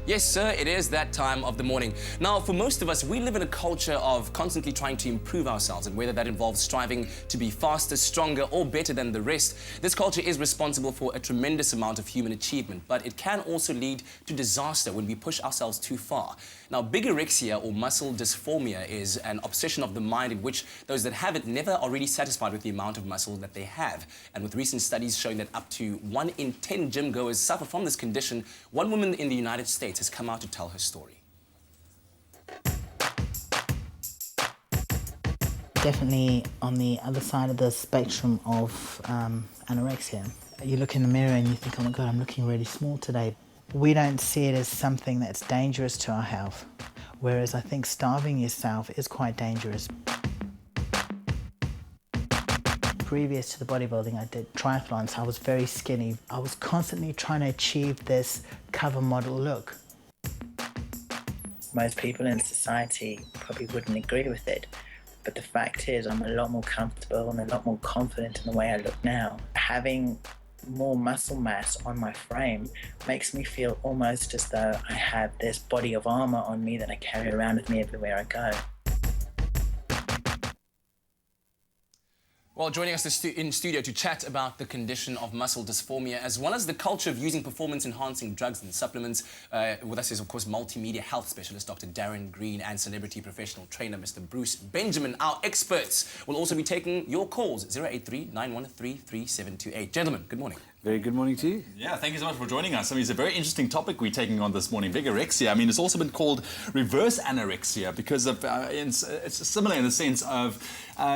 Yes, sir, it is that time of the morning. Now, for most of us, we live in a culture of constantly trying to improve ourselves, and whether that involves striving to be faster, stronger, or better than the rest, this culture is responsible for a tremendous amount of human achievement, but it can also lead to disaster when we push ourselves too far. Now, bigorexia, or muscle dysmorphia, is an obsession of the mind in which those that have it never are really satisfied with the amount of muscle that they have. And with recent studies showing that up to 1 in 10 gym goers suffer from this condition, one woman in the United States has come out to tell her story. Definitely on the other side of the spectrum of anorexia. You look in the mirror and you think, oh my God, I'm looking really small today. We don't see it as something that's dangerous to our health, whereas I think starving yourself is quite dangerous. Previous to the bodybuilding, I did triathlons. I was very skinny. I was constantly trying to achieve this cover model look. Most people in society probably wouldn't agree with it, but the fact is I'm a lot more comfortable and a lot more confident in the way I look now. Having more muscle mass on my frame makes me feel almost as though I have this body of armor on me that I carry around with me everywhere I go. Well, joining us in studio to chat about the condition of muscle dysmorphia, as well as the culture of using performance-enhancing drugs and supplements. With us is, of course, multimedia health specialist Dr. Darren Green and celebrity professional trainer Mr. Bruce Benjamin. Our experts will also be taking your calls, 083-913-3728. Gentlemen, good morning. Very good morning to you. Yeah, thank you so much for joining us. I mean, it's a very interesting topic we're taking on this morning, bigorexia. I mean, it's also been called reverse anorexia because of it's similar in the sense of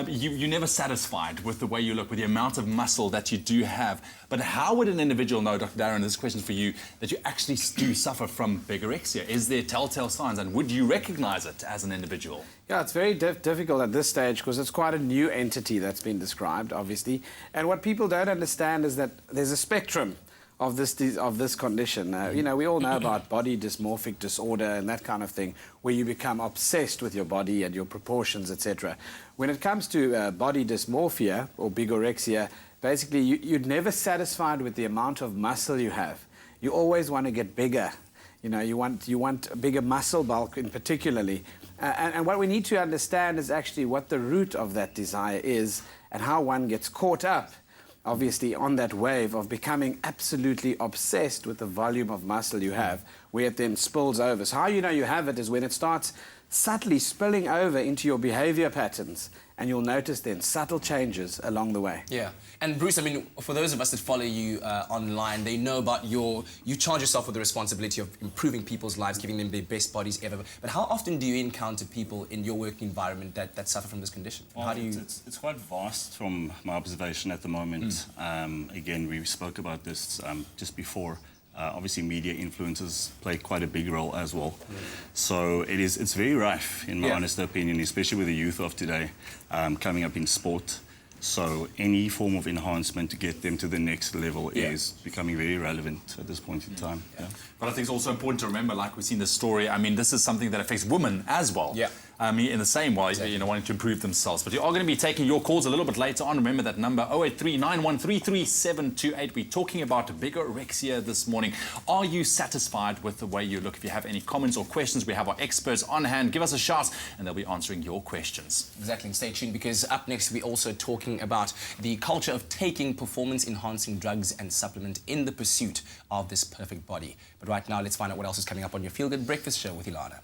you're never satisfied with the way you look, with the amount of muscle that you do have. But how would an individual know, Dr. Darren, this question for you, that you actually do suffer from bigorexia? Is there telltale signs, and would you recognize it as an individual? Yeah, it's very difficult at this stage because it's quite a new entity that's been described, obviously. And what people don't understand is that there's a spectrum of this condition. You know, we all know about body dysmorphic disorder and that kind of thing, where you become obsessed with your body and your proportions, etc. When it comes to body dysmorphia or bigorexia, basically you're never satisfied with the amount of muscle you have. You always want to get bigger. You know, you want a bigger muscle bulk in particularly. And what we need to understand is actually what the root of that desire is and how one gets caught up, obviously, on that wave of becoming absolutely obsessed with the volume of muscle you have, where it then spills over. So how you know you have it is when it starts subtly spilling over into your behavior patterns, and you'll notice then subtle changes along the way. Yeah. And Bruce, I mean, for those of us that follow you online, they know about you charge yourself with the responsibility of improving people's lives, giving them their best bodies ever. But how often do you encounter people in your working environment that suffer from this condition? Well, how do you... It's quite vast from my observation at the moment. Again, we spoke about this just before. Obviously, media influences play quite a big role as well. So it's very rife, in my honest opinion, especially with the youth of today coming up in sport. So any form of enhancement to get them to the next level is becoming very relevant at this point in time. Yeah. But I think it's also important to remember, like we've seen the story, I mean, this is something that affects women as well. Yeah. I mean, in the same way, you know, wanting to improve themselves. But you are going to be taking your calls a little bit later on. Remember that number, 083-913-3728. We're talking about bigorexia this morning. Are you satisfied with the way you look? If you have any comments or questions, we have our experts on hand. Give us a shout, and they'll be answering your questions. Exactly, and stay tuned, because up next we're also talking about the culture of taking performance-enhancing drugs and supplement in the pursuit of this perfect body. But right now, let's find out what else is coming up on your Feel Good Breakfast Show with Ilana.